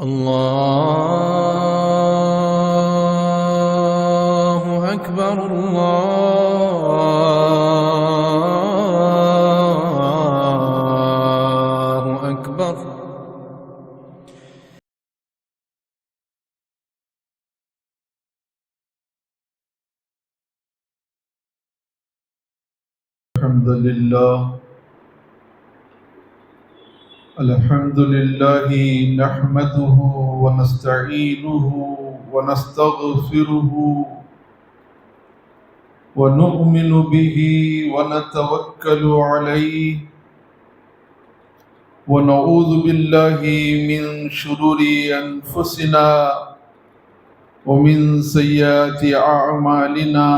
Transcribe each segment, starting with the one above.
الله أكبر الله أكبر. الحمد لله نحمده ونستعينه ونستغفره ونؤمن به ونتوكل عليه ونعوذ بالله من شرور أنفسنا ومن سيئات أعمالنا.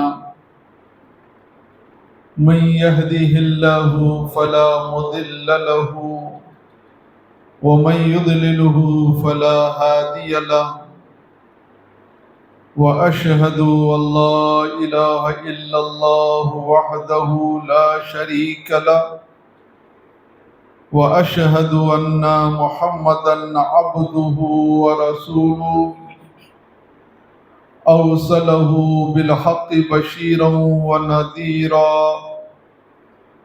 من يهده الله فلا مضل له ومن يضلله فلا هادي له، وأشهد أن لا إله إلا الله وحده لا شريك له، وأشهد أن محمدا عبده ورسوله أرسله بالحق بشيرا ونذيرا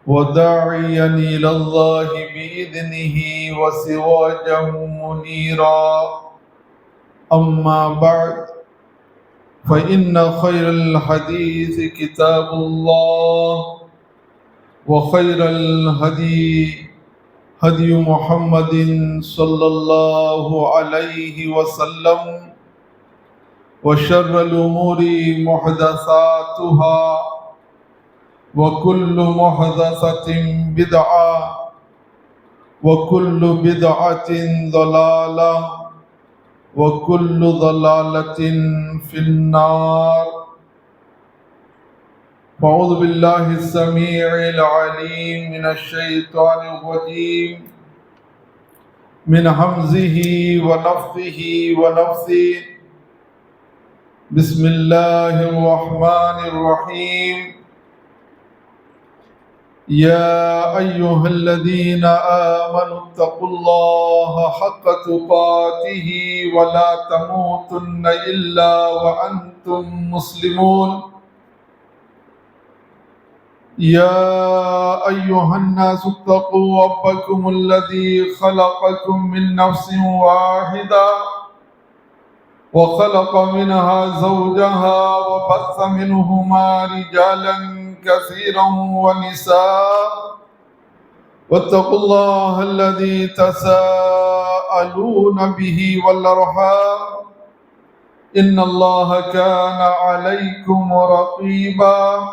وداعيا إلى الله بإذنه وسراجا منيرا. أما بعد، فإن خير الحديث كتاب الله، وخير الهدي هدي محمد صلى الله عليه وسلم، وشر الأمور محدثاتها، وكل محدثة بدعة، وكل بدعة ضلالة، وكل ضلالة في النار. أعوذ بالله السميع العليم من الشيطان الرجيم، من همزه ونفخه ونفثه. بسم الله الرحمن الرحيم. يا أيها الذين آمنوا اتقوا الله حق تقاته ولا تموتن إلا وأنتم مسلمون. يا أيها الناس اتقوا ربكم الذي خلقكم من نفس واحدة وخلق منها زوجها وبث منهما رجالا كثيرا ونساء، واتقوا الله الذي تساءلون به والأرحام، إن الله كان عليكم رقيبا.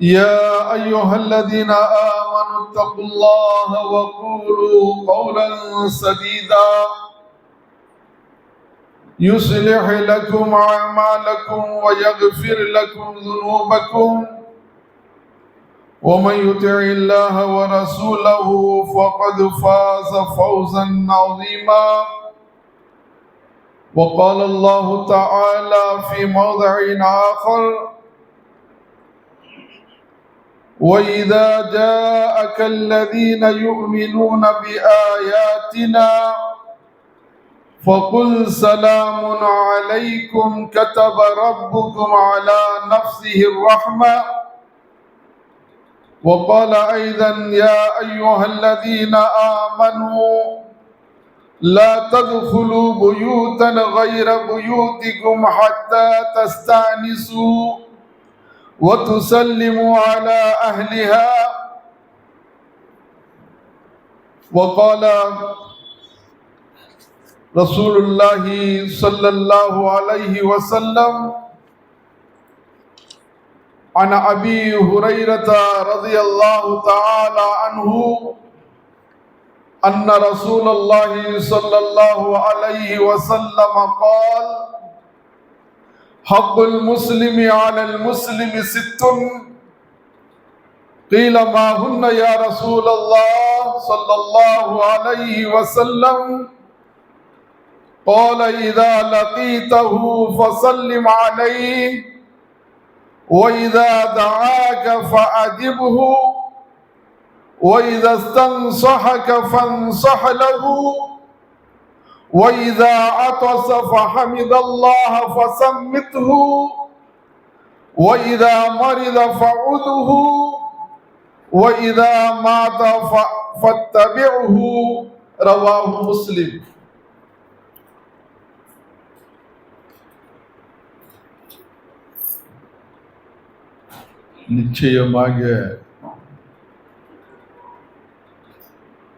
يا أيها الذين آمنوا اتقوا الله وقولوا قولا سديدا يصلح لكم أعمالكم ويغفر لكم ذنوبكم، ومن يطع الله ورسوله فقد فاز فوزا عظيما. وقال الله تعالى في موضع آخر: وإذا جاءك الذين يؤمنون بآياتنا فقل سلام عليكم كتب ربكم على نفسه الرحمة. وقال أيضا: يا أيها الذين آمنوا لا تدخلوا بيوتا غير بيوتكم حتى تستأنسوا وتسلموا على أهلها. وقال رسول الله صلى الله عليه وسلم عن أبي هريرة رضي الله تعالى عنه أن رسول الله صلى الله عليه وسلم قال: حق المسلم على المسلم 6. قيل ما هن يا رسول الله صلى الله عليه وسلم؟ قال: إذا لقيته فسلم عليه، وإذا دعاك فأجبه، وإذا استنصحك فانصح له وإذا عطس فحمد الله فسمته وإذا مرض فعده وإذا مات فاتبعه رواه مسلم. நிச்சயமாக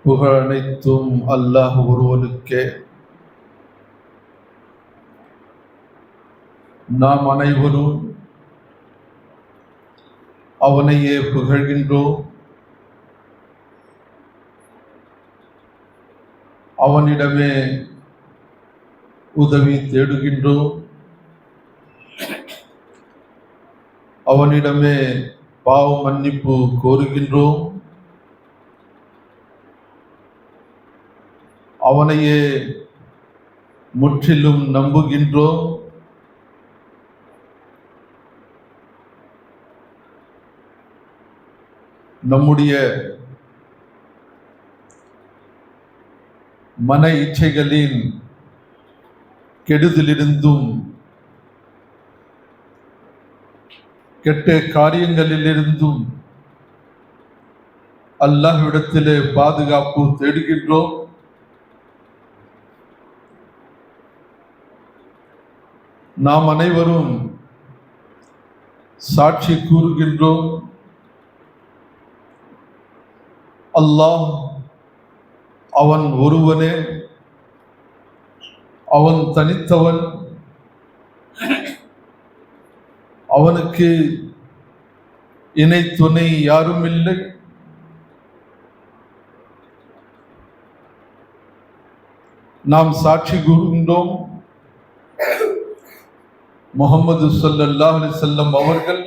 புகழ் அனைத்தும் அல்லாஹ் ஒருவனுக்கே. நாம் அனைவரும் அவனையே புகழ்கின்றோம். அவனிடமே உதவி தேடுகின்றோம். அவனிடமே பாவ மன்னிப்பு கோருகின்றோம். அவனையே முற்றிலும் நம்புகின்றோம். நம்முடைய மன இச்சைகளின் கெடுதலிருந்தும் கெட்ட காரியங்களிலிருந்தும் அல்லாஹ்விடத்திலே பாதுகாப்பு தேடுகின்றோம். நாம் அனைவரும் சாட்சி கூறுகின்றோம், அல்லாஹ் அவன் ஒருவனே, அவன் தனித்தவன், அவனுக்கு இணை துணை யாரும் இல்லை. நாம் சாட்சி கூறுகின்றோம், முஹம்மது ஸல்லல்லாஹு அலைஹி வஸல்லம் அவர்கள்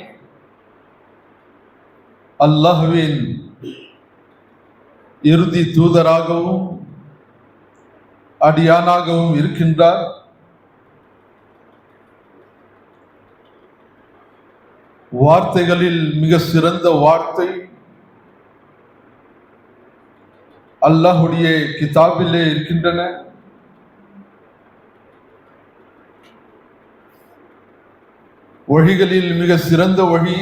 அல்லாஹ்வின் இறுதி தூதராகவும் அடியானாகவும் இருக்கின்றார். வார்த்தைகளில் மிக சிறந்த வார்த்தை அல்லாஹ்வுடைய கிதாபிலே இருக்கின்றன. வழிகளில் மிக சிறந்த வழி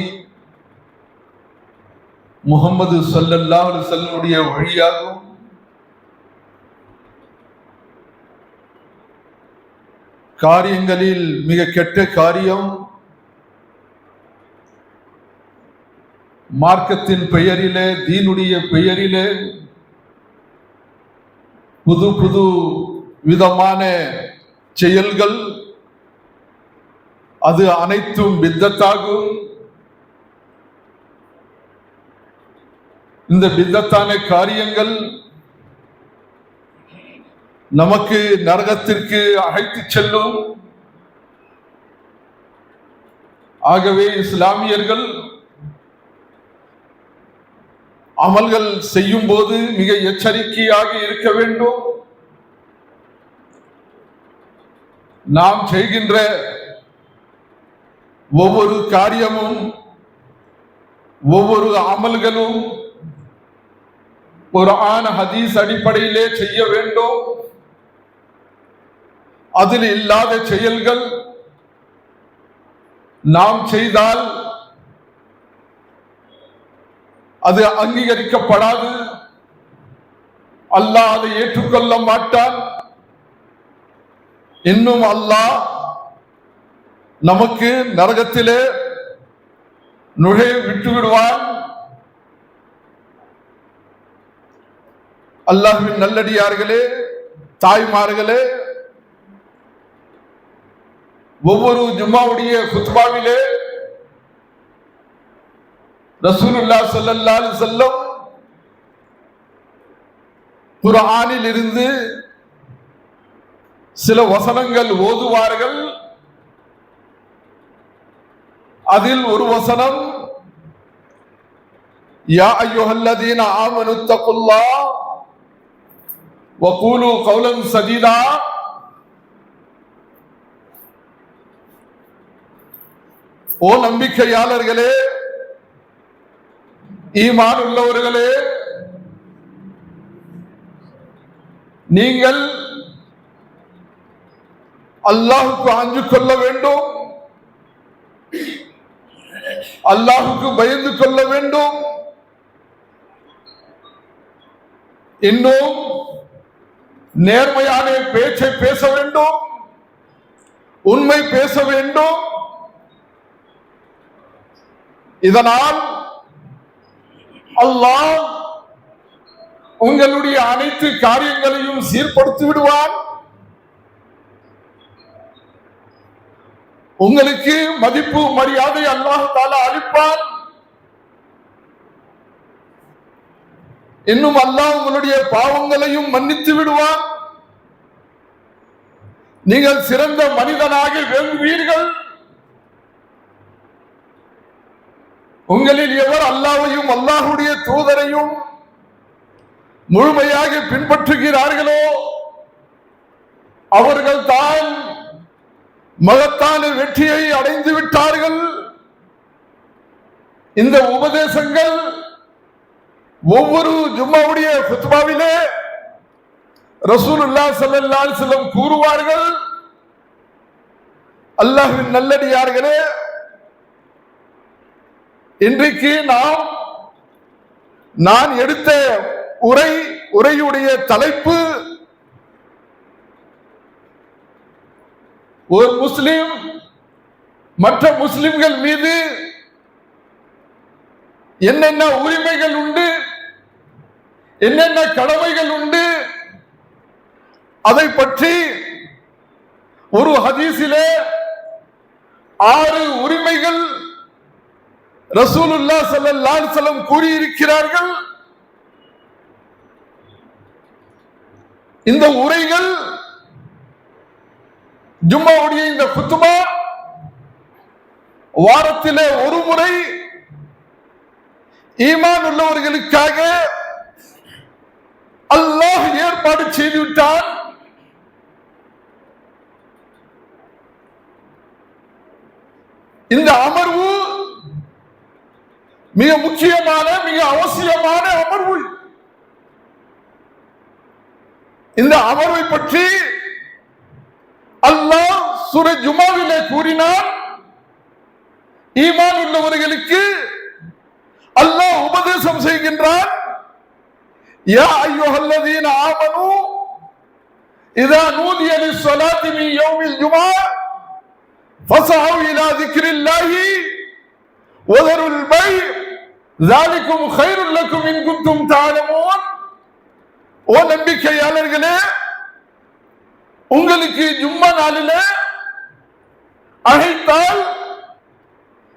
முஹம்மது ஸல்லல்லாஹு அலைஹி வஸல்லம் வழியாகும். காரியங்களில் மிக கெட்ட காரியம் மார்க்கத்தின் பெயரிலே, தீனுடைய பெயரிலே புது புது விதமான செயல்கள், அது அனைத்தும் பித்தத்தாகும். இந்த பித்தத்தான காரியங்கள் நமக்கு நரகத்திற்கு அழைத்து செல்லும். ஆகவே இஸ்லாமியர்கள் அமல்கள் செய்யும் போது மிக எச்சரிக்கையாக இருக்க வேண்டும். நாம் செய்கின்ற ஒவ்வொரு காரியமும் ஒவ்வொரு அமல்களும் குர்ஆன் ஹதீஸ் அடிப்படையிலே செய்ய வேண்டும். அதில் இல்லாத செயல்கள் நாம் செய்தால் அது அங்கீகரிக்கப்படாது. அல்லாஹ் அதை ஏற்றுக்கொள்ள மாட்டான். இன்னும் அல்லாஹ் நமக்கு நரகத்திலே நுழைய விட்டு விடுவான். அல்லாஹ்வின் நல்லடியார்களே, தாய்மார்களே, ஒவ்வொரு ஜும்மாவுடைய குத்பாவிலே ரசூலுல்லாஹ் ஸல்லல்லாஹு அலைஹி வஸல்லம் குர்ஆனில் இருந்து சில வசனங்கள் ஓதுவார்கள். அதில் ஒரு வசனம், யா அய்யுஹல்லதீன ஆமனு தக்குல்லாஹ் வகூலு கௌலன் சதீதா. ஓ நம்பிக்கையாளர்களே, ஈமான் உள்ளவர்களே, நீங்கள் அல்லாஹ்வுக்கு அஞ்சு கொள்ள வேண்டும், அல்லாஹ்வுக்கு பயந்து கொள்ள வேண்டும். இன்னும் நேர்மையான பேச்சை பேச வேண்டும், உண்மை பேச வேண்டும். இதனால் அல்லாஹ் உங்களுடைய அனைத்து காரியங்களையும் சீர்படுத்தி விடுவான். உங்களுக்கு மதிப்பு மரியாதை அல்லாஹ் தஆலா அளிப்பான். இன்னும் அல்லாஹ் உங்களுடைய பாவங்களையும் மன்னித்து விடுவான். நீங்கள் சிறந்த மனிதனாக விளங்குவீர்கள். உங்களில் எவர் அல்லாஹ்வையும் அல்லாஹ்வுடைய தூதரையும் முழுமையாக பின்பற்றுகிறார்களோ அவர்கள் தான் மகத்தான வெற்றியை அடைந்து விட்டார்கள். இந்த உபதேசங்கள் ஒவ்வொரு ஜும்மாவுடைய ஃபுத்பாவிலே ரசூலுல்லாஹ் ஸல்லல்லாஹு அலைஹி வஸல்லம் கூறுவார்கள். அல்லாஹ்வின் நல்லடியார்களே, இன்றைக்கு நான் எடுத்த உரையுடைய தலைப்பு ஒரு முஸ்லிம் மற்ற முஸ்லிம்கள் மீது என்னென்ன உரிமைகள் உண்டு, என்னென்ன கடமைகள் உண்டு, அதை பற்றி ஒரு ஹதீஸிலே 6 உரிமைகள் ரசூலுல்லாஹ் ஸல்லல்லாஹு அலைஹி வஸல்லம் கூறியிருக்கிறார்கள். இந்த உரைகள் ஜும்மாவுடைய இந்த குத்துபா வாரத்திலே ஒரு முறை ஈமான் உள்ளவர்களுக்காக அல்லாஹ் ஏற்பாடு செய்துவிட்டார். இந்த அமர்வு மிக முக்கியமான மிக அவசியமான அமர்வு. இந்த அமர்வை பற்றி அல்லாஹ் சூரா ஜுமாவிலே கூறினார். ஈமான் உள்ளவர்களுக்கு அல்லாஹ் உபதேசம் செய்கின்றார். யா அய்யுஹல்லதீன ஆமனூ இதா நூதிய லிஸ்ஸலாத்தி மின் யௌமில் ஜும்ஆ ஃபஸஅவு இலா ذிக்ரில்லாஹி வதருல் பை' ذالிகும் கைருல் லக்கும் இன் குன்தும் தஅலமூன். ஓ நம்பிக்கையாளர்களே, உங்களுக்கு ஜும்மா நாளிலே அழைத்தால்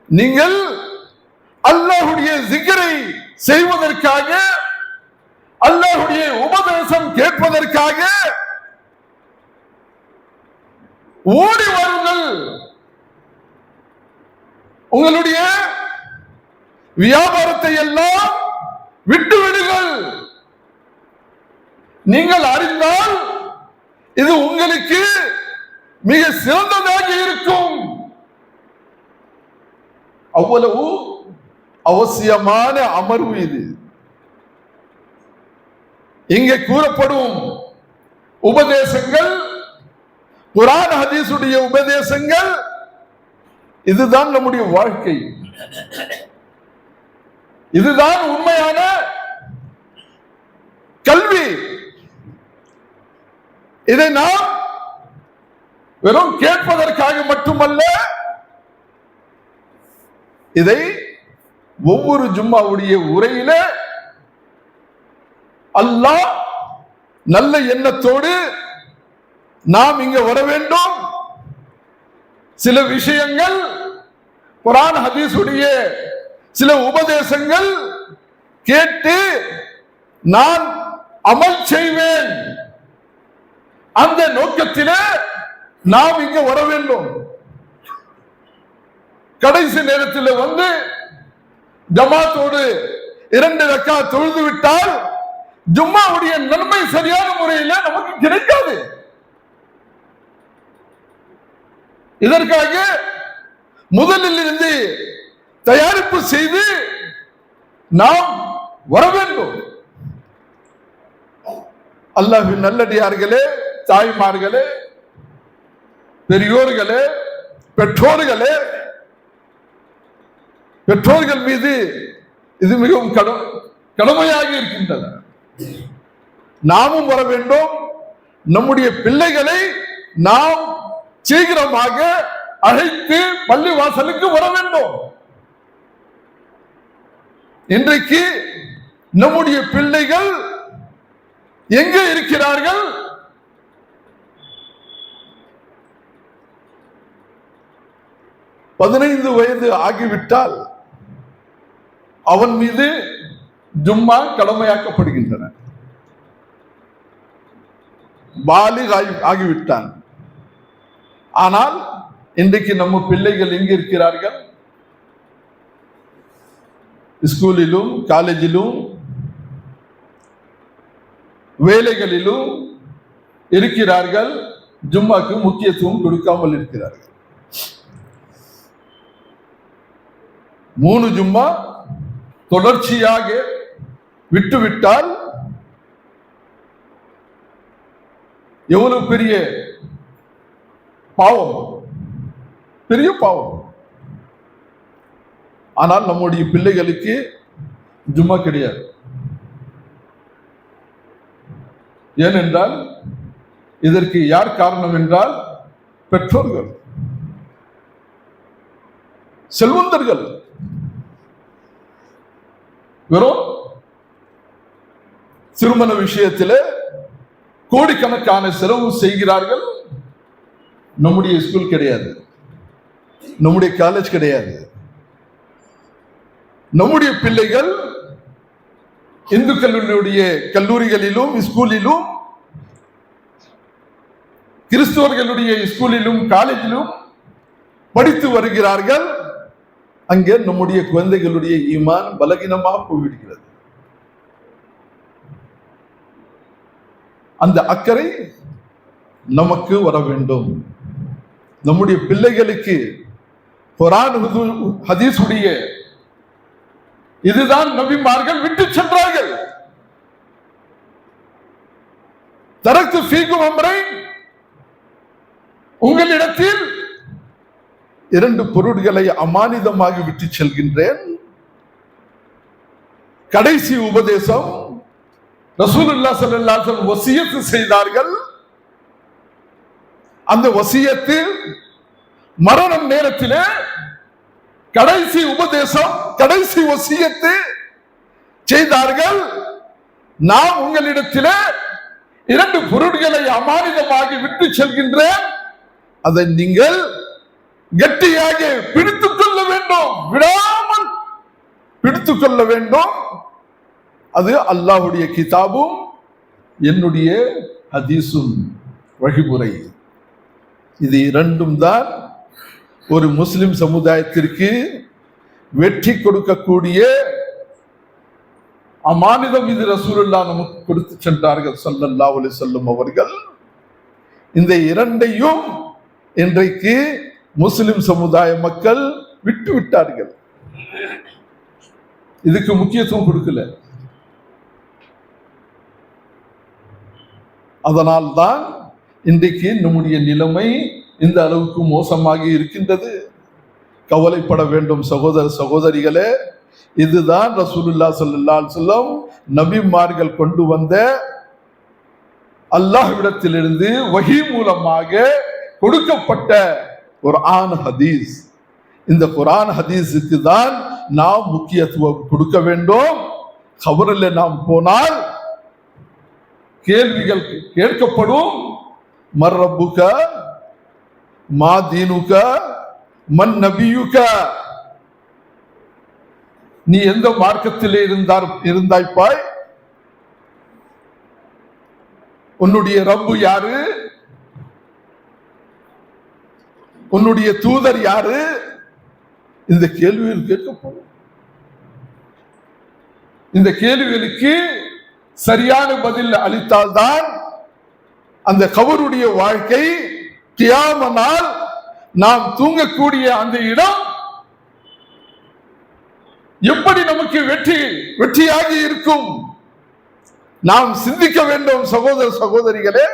நீங்கள் அல்லாஹ்வுடைய zikரை செய்வதற்காக, அல்லாஹ்வுடைய உபதேசம் கேட்பதற்காக ஓடி வாருங்கள். உங்களுடைய வியாபாரத்தை எல்லாம் விட்டு விடுங்கள். நீங்கள் அறிந்தால் இது உங்களுக்கு மிக சிறந்ததாக இருக்கும். அவ்வளவு அவசியமான அமர்வு இது. இங்கே கூறப்படும் உபதேசங்கள், குர்ஆன் ஹதீஸுடைய உபதேசங்கள், இதுதான் நம்முடைய வாழ்க்கை. இதுதான் உண்மையான கல்வி. இதை நாம் வெறும் கேட்பதற்காக மட்டுமல்ல, இதை ஒவ்வொரு ஜும்மாவுடைய உரையில அல்லாஹ் நல்ல எண்ணத்தோடு நாம் இங்க வர வேண்டும். சில விஷயங்கள் குர்ஆன் ஹதீஸுடைய சில உபதேசங்கள் கேட்டு நான் அமல் செய்வேன், அந்த நோக்கத்திலே நாம் இங்க வர வேண்டும். கடைசி நேரத்தில் வந்து ஜமாத்தோடு 2 ரக்காத் தொழுது விட்டால் ஜும்மாவுடைய நன்மை சரியான முறையில் நமக்கு கிடைக்காது. இதற்காக முதலில் இருந்து தயாரிப்பு செய்து நாம் வர வேண்டும். அல்லாஹ்வின் நல்லடியார்களே, தாய்மார்களே, பெரியோர்களே, பெற்றோர்களே, பெற்றோர்கள் மீது இது மிகவும் கடமையாக இருக்கின்றன. நாமும் வர வேண்டும். நம்முடைய பிள்ளைகளை நாம் சீக்கிரமாக அழைத்து பள்ளி வாசலுக்கு வர வேண்டும். இன்றைக்கு நம்முடைய பிள்ளைகள் எங்கே இருக்கிறார்கள்? பதினைந்து வயது ஆகிவிட்டால் அவன் மீது ஜும்மா கடமையாக்கப்படுகின்றன. பாலிக் ஆகிவிட்டான். ஆனால் இன்றைக்கு நம்ம பிள்ளைகள் எங்க இருக்கிறார்கள்? ஸ்கூலிலும், காலேஜிலும், வேலைகளிலும் இருக்கிறார்கள். ஜும்மாக்கு முக்கியத்துவம் கொடுக்காமல் இருக்கிறார்கள். 3 ஜும்மா தொடர்ச்சியாக விட்டுவிட்டால் எவ்வளவு பெரிய பாவம், பெரிய பாவம். ஆனால் நம்முடைய பிள்ளைகளுக்கு ஜும்மா கிடையாது. ஏனென்றால் இதற்கு யார் காரணம் என்றால் பெற்றோர்கள், செல்வந்தர்கள். வெறும் திருமண விஷயத்தில் கோடிக்கணக்கான செலவு செய்கிறார்கள். நம்முடைய ஸ்கூல் கிடையாது, நம்முடைய காலேஜ் கிடையாது. நம்முடைய பிள்ளைகள் இந்துக்களுடைய கல்லூரிகளிலும், ஸ்கூலிலும், கிறிஸ்தவர்களுடைய ஸ்கூலிலும், காலேஜிலும் படித்து வருகிறார்கள். அங்கே நம்முடைய குழந்தைகளுடைய ஈமான் பலகீனமாக போய்விடுகிறது. அந்த அக்கறை நமக்கு வர வேண்டும். நம்முடைய பிள்ளைகளுக்கு குர்ஆன் ஹதீஸுடைய இதுதான் நபிமார்கள் விட்டு சென்றார்கள். தரக்து ஃபீக்கும் அம்ரைன், உங்களிடத்தில் 2 பொருட்களை அமானிதமாக விட்டு செல்கின்றேன். கடைசி உபதேசம் ரசூலுல்லாஹ் ஸல்லல்லாஹு அலைஹி வஸல்லம் வசியத்து செய்தார்கள். அந்த வசியத்து மரணம் நேரத்திலே கடைசி உபதேசம், கடைசி வசியத்து செய்தார்கள். நான் உங்களிடத்திலே 2 பொருட்களை அமானிதமாக விட்டு செல்கின்றேன். அதை நீங்கள் கெட்டியாக பிடித்துக் கொள்ள வேண்டும், விடாமல் பிடித்துக் கொள்ள வேண்டும். அது அல்லாஹ்வுடைய கிதாபும் என்னுடைய ஹதீஸும் வழிமுறை. இது 2ம் தான் ஒரு முஸ்லிம் சமுதாயத்திற்கு வெற்றி கொடுக்கக்கூடிய அமானிதம். இது ரசூலுல்லாஹ் நமக்கு கொடுத்து சென்றார்கள் ஸல்லல்லாஹு அலைஹி வஸல்லம் அவர்கள். இந்த 2ஐயும் இன்றைக்கு முஸ்லிம் சமுதாய மக்கள் விட்டு விட்டார்கள். இதுக்கு முக்கியத்துவம் கொடுக்கல. அதனால்தான் இன்றைக்கு நம்முடைய நிலைமை இந்த அளவுக்கு மோசமாக இருக்கின்றது. கவலைப்பட வேண்டும் சகோதர சகோதரிகளே. இதுதான் ரசூலுல்லாஹ் ஸல்லல்லாஹு அலைஹி வஸல்லம் நபிமார்கள் கொண்டு வந்த அல்லாஹ்விடத்திலிருந்து வஹி மூலமாக கொடுக்கப்பட்ட குர்ஆன் ஹதீஸ். இந்த குர்ஆன் ஹதீஸுக்கு தான் நாம் முக்கியத்துவம் கொடுக்க வேண்டும். கபரில் நாம் போனால் கேள்விகள் கேட்கப்படும். மர் ரப்புக, மா தீனுக, மன் நபியுக, நீ எந்த மார்க்கத்திலே இருந்தாய்ப்பாய், உன்னுடைய ரப்பு யாரு, உன்னுடைய தூதர் யாரு, இந்த கேள்விகள் கேட்கப்படும். இந்த கேள்விகளுக்கு சரியான பதில் அளித்தால்தான் அந்த கபருடைய வாழ்க்கை, கியாமத் நாள் நாம் தூங்கக்கூடிய அந்த இடம் எப்படி நமக்கு வெற்றியாக இருக்கும். நாம் சிந்திக்க வேண்டும் சகோதர சகோதரிகளே.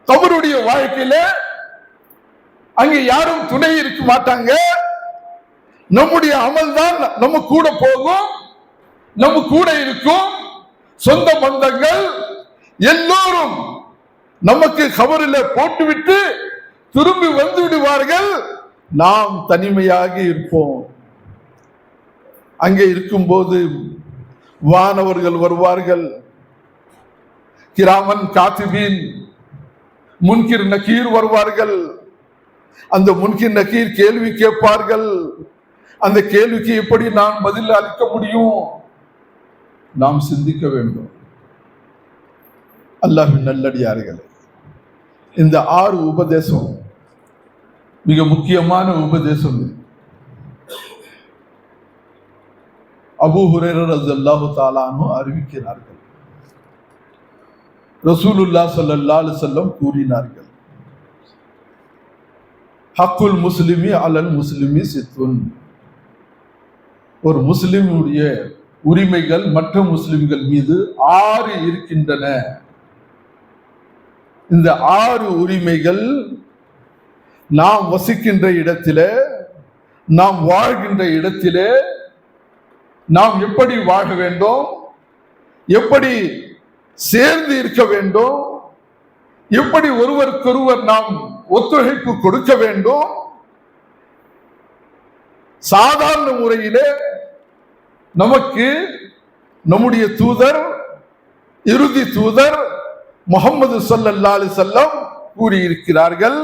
கபருடைய வாழ்க்கையில அங்கே யாரும் துணை இருக்க மாட்டாங்க. நம்முடைய அமல் தான் நம்ம கூட போகும், நம்ம கூட இருக்கும். சொந்த பந்தங்கள் எல்லோரும் நமக்கு கபரில் போட்டுவிட்டு திரும்பி வந்து விடுவார்கள். நாம் தனிமையாக இருப்போம். அங்கே இருக்கும்போது வானவர்கள் வருவார்கள், கிராமன் காத்திபீன் முன்கிர் நக்கீர் வருவார்கள். அந்த முன்கிர் நக்கீர் கேள்வி கேட்பார்கள். அந்த கேள்விக்கு எப்படி நான் பதில் அளிக்க முடியும்? நாம் சிந்திக்க வேண்டும். அல்லாஹ்வின் நல்லடியார்களே, இந்த 6 உபதேசம் மிக முக்கியமான உபதேசம். அபூ ஹுரைரா ரலியல்லாஹு தஆலா அன்ஹு அறிவிக்கிறார்கள், ரசூலுல்லாஹ் ஸல்லல்லாஹு அலைஹி வஸல்லம் கூறினார்கள், ஹக்குல் முஸ்லிமி அலல் முஸ்லிமி சித்துன். ஒரு முஸ்லிமுடைய உரிமைகள் மற்ற முஸ்லிம்கள் மீது 6 இருக்கின்றன. இந்த 6 உரிமைகள் நாம் வசிக்கின்ற இடத்திலே, நாம் வாழ்கின்ற இடத்திலே நாம் எப்படி வாழ வேண்டும், எப்படி சேர்ந்து இருக்க வேண்டும், எப்படி ஒருவருக்கொருவர் நாம் ஒத்துழைப்பு கொடுக்க வேண்டும். சாதாரண முறையிலே நமக்கு நம்முடைய தூதர், இறுதி தூதர் முஹம்மது ஸல்லல்லாஹு அலைஹி வஸல்லம் கூறியிருக்கிறார்கள்,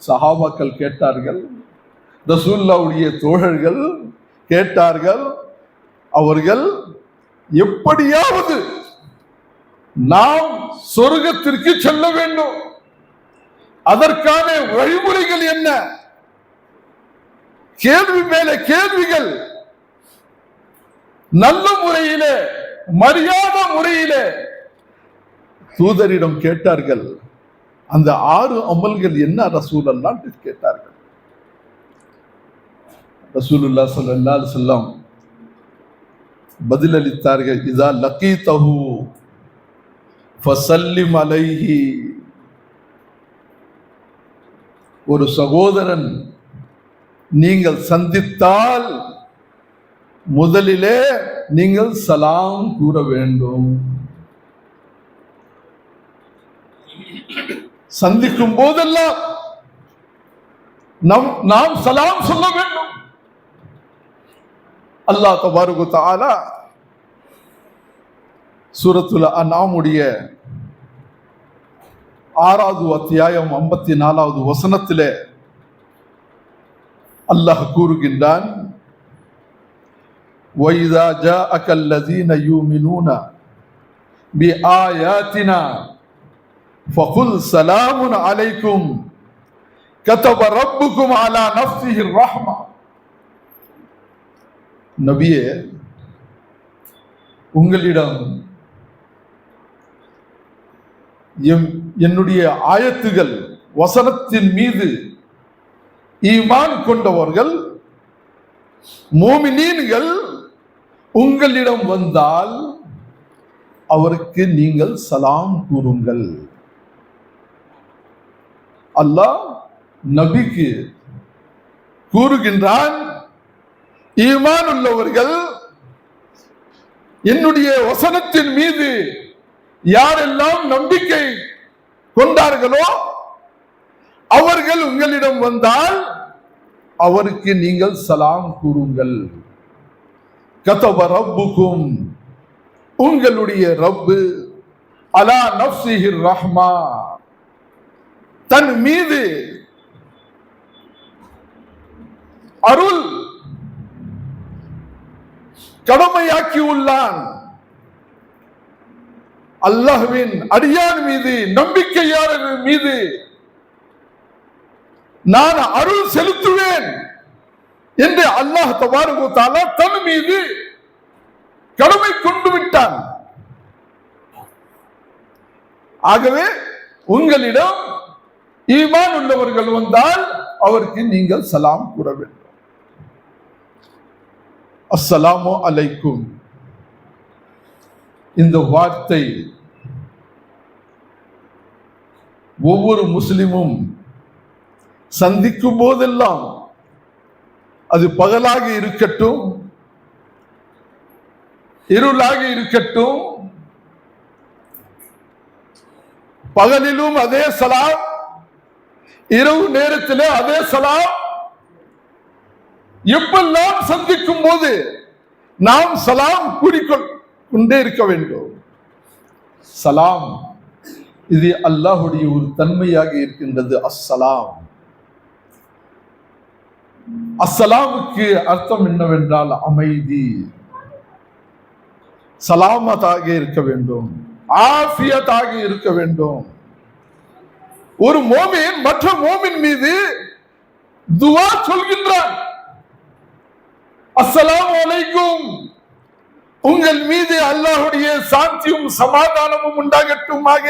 சஹாபாக்கள் கேட்டார்கள், ரசூலுல்லாஹ்வுடைய தோழர்கள் கேட்டார்கள், அவர்கள் எப்படியாவது நாம் சொர்க்கத்திற்கு செல்ல வேண்டும், அதற்கான வழிமுறைகள் என்ன? கேள்வி மேல கேள்விகள். நல்ல முறையிலே, மரியாதை முறையிலே தூதரிடம் கேட்டார்கள். அந்த 6 அமல்கள் என்ன ரசூலல்லாஹ் என்று கேட்டார்கள். ரசூலுல்லாஹ் ஸல்லல்லாஹு அலைஹி வஸல்லம் பதிலளித்தார்கள், இதா லகீதஹு ஃபஸல்லிம் அலைஹி. ஒரு சகோதரன் நீங்கள் சந்தித்தால் முதலிலே நீங்கள் சலாம் கூற வேண்டும். சந்திக்கும் போதெல்லாம் நாம் சலாம் சொல்ல வேண்டும். அல்லாஹ் தபாரக வ தஆலா சூரத்துல் அன்ஆமுடைய 6வது அத்தியாயம் 54வது வசனத்திலே அல்லாஹ் கூறுகின்றான், وَإِذَا جَاءَكَ الَّذِينَ يُؤْمِنُونَ بِآيَاتِنَا فَقُلْ سَلَامٌ عَلَيْكُمْ كَتَبَ رَبُّكُمْ عَلَى نَفْسِهِ الرَّحْمَةَ. நபியே, உங்களிடம் என்னுடைய ஆயத்துகள் வசனத்தின் மீது ஈமான் கொண்டவர்கள் மோமினீன்கள் உங்களிடம் வந்தால் அவருக்கு நீங்கள் சலாம் கூறுங்கள். அல்லாஹ் நபிக்கு கூறுகின்றான், ஈமான் உள்ளவர்கள் என்னுடைய வசனத்தின் மீது யாரெல்லாம் நம்பிக்கை கொண்டார்களோ அவர்கள் உங்களிடம் வந்தால் அவருக்கு நீங்கள் சலாம் கூறுங்கள். கதப ரப்புக்கும், உங்களுடைய ரப்பு, அலா நஃப்ஸிஹிர் ரஹ்மா, தன் மீது அருள் கடமையாக்கி உள்ளான். அல்லாஹ்வின் அடியான் மீது, நம்பிக்கையாளர்கள் மீது நான் அருள் செலுத்துவேன் என்று அல்லாஹ் தபாரக வ தஆலா தன் மீது கடமை கொண்டு விட்டான். ஆகவே உங்களிடம் ஈமான் உள்ளவர்கள் வந்தால் அவருக்கு நீங்கள் சலாம் கூற வேண்டும். அஸ்ஸலாமு அலைக்கும். இந்த வார்த்தை ஒவ்வொரு முஸ்லிமும் சந்திக்கும் போதெல்லாம், அது பகலாக இருக்கட்டும், இருளாக இருக்கட்டும், பகலிலும் அதே சலாம், இரவு நேரத்திலே அதே சலாம், எப்பெல்லாம் சந்திக்கும் போது நாம் சலாம் கூறிக்கொண்டே இருக்க வேண்டும். சலாம் இது அல்லாஹுடைய ஒரு தன்மையாக இருக்கின்றது. அஸ்ஸலாம். அஸ்ஸலாமுக்கு அர்த்தம் என்னவென்றால் அமைதி, சலாமத்தாக இருக்க வேண்டும், ஆஃபியத்தாக இருக்க வேண்டும். ஒரு மோமின் மற்ற மோமின் மீது துஆ சொல்கின்றான், அஸ்ஸலாமு அலைக்கும், உங்கள் மீது அல்லாஹ்வுடைய சாந்தியும் சமாதானமும் உண்டாகட்டுமாக,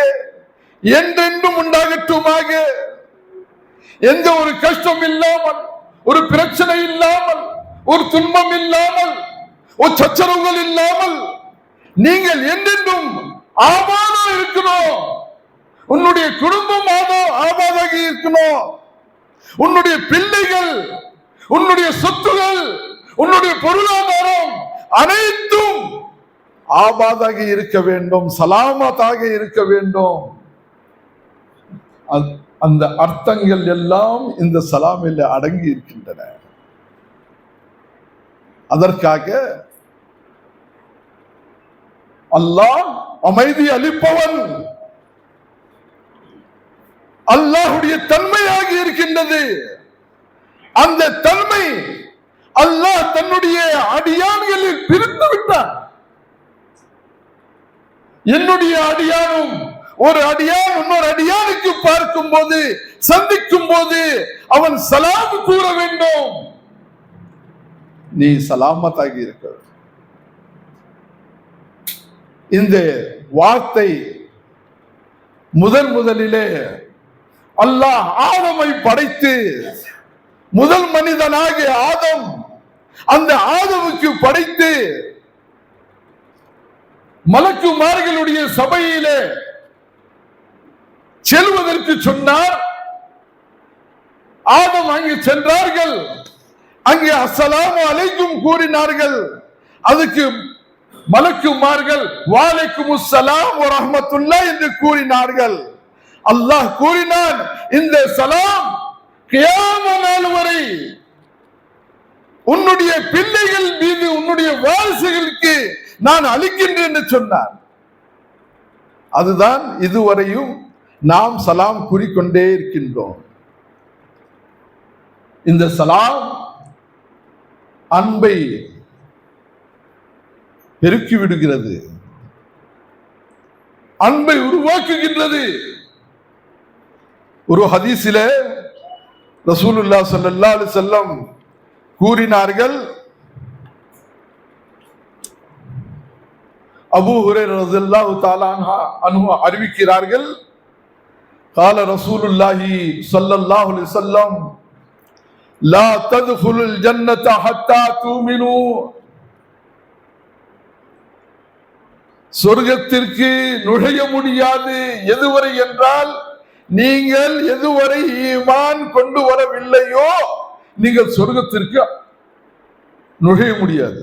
என்றென்றும் உண்டாகட்டுமாக. எந்த ஒரு கஷ்டம் இல்லாமல், ஒரு பிரச்சனை இல்லாமல், ஒரு துன்பம் இல்லாமல், ஒரு சச்சரவுகள் இல்லாமல் நீங்கள் என்றென்றும் ஆபாதம் இருக்கணும். உன்னுடைய குடும்பம் ஆபாதாக இருக்கணும். உன்னுடைய பிள்ளைகள், உன்னுடைய சொத்துகள், உன்னுடைய பொருளாதாரம் அனைத்தும் ஆபாதாக இருக்க வேண்டும், சலாமத்தாக இருக்க வேண்டும். அந்த அர்த்தங்கள் எல்லாம் இந்த சலாமில் அடங்கி இருக்கின்றன. அதற்காக அல்லாஹ் அமைதி அளிப்பவன், அல்லாஹுடைய தன்மையாக இருக்கின்றது. அந்த தன்மை அல்லாஹ் தன்னுடைய அடியான்களில் பிரித்து விட்டான். என்னுடைய அடியானும் ஒரு அடியான் இன்னொரு அடியானுக்கு பார்க்கும் போது, சந்திக்கும் போது அவன் சலாம் கூற வேண்டும். நீ சலாமத்தாக இருக்க. இந்த வார்த்தை முதலிலே அல்லாஹ் ஆதமை படைத்து, முதல் மனிதனாக ஆதம், அந்த ஆதமுக்கு படைத்து மலக்குமார்களுடைய சபையிலே செல்வதற்கு சொன்னார். ஆதம் அங்கு சென்றார்கள். அங்கே அஸ்ஸலாமு அலைக்கும் கூறினார்கள். அதுக்கு மலக்குமார்கள் வலைக்கும் அஸ்ஸலாம் வ ரஹ்மத்துல்லாஹ் என்று கூறினார்கள். அல்லாஹ் கூறினான், இந்த சலாம் கியாமத் நாள் வரை உன்னுடைய பிள்ளைகள் மீது, உன்னுடைய வாரிசுகளுக்கு நான் அளிக்கின்றேன் என்று சொன்னார். அதுதான் இதுவரையும் நாம் சலாம் கூறிக்கொண்டே இருக்கின்றோம். இந்த சலாம் அன்பை பெருக்கி விடுகிறது, அன்பை உருவாக்குகின்றது. ஒரு ஹதீஸிலே ரசூலுல்லாஹ் ஸல்லல்லாஹு அலைஹி வஸல்லம் கூறினார்கள், அபூ ஹுரைரா ரலியல்லாஹு தஆலா அன்ஹு அறிவிக்கிறார்கள், قال رسول الله صلى الله عليه وسلم لا تدخلوا الجنة حتى تؤمنوا. சொர்க்கத்திற்கு நுழைய முடியாது எதுவரை என்றால், நீங்கள் எதுவரை ஈமான் கொண்டு வரவில்லையோ நீங்கள் சொர்க்கத்திற்கு நுழைய முடியாது.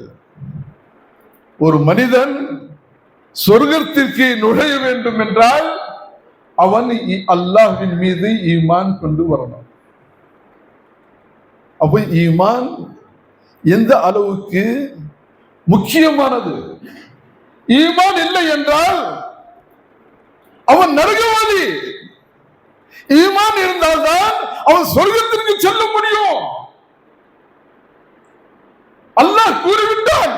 ஒரு மனிதன் சொர்க்கத்திற்கு நுழைய வேண்டும் என்றால் அவன் அல்லாஹ்வின் மீது ஈமான் கொண்டு வரணும். அப்ப ஈமான் எந்த அளவுக்கு முக்கியமானது. ஈமான் இல்லை என்றால் அவன் நரகவாதி. ஈமான் இருந்தால்தான் அவன் சொர்க்கத்திற்கு செல்ல முடியும். அல்லாஹ் கூறிவிட்டான்,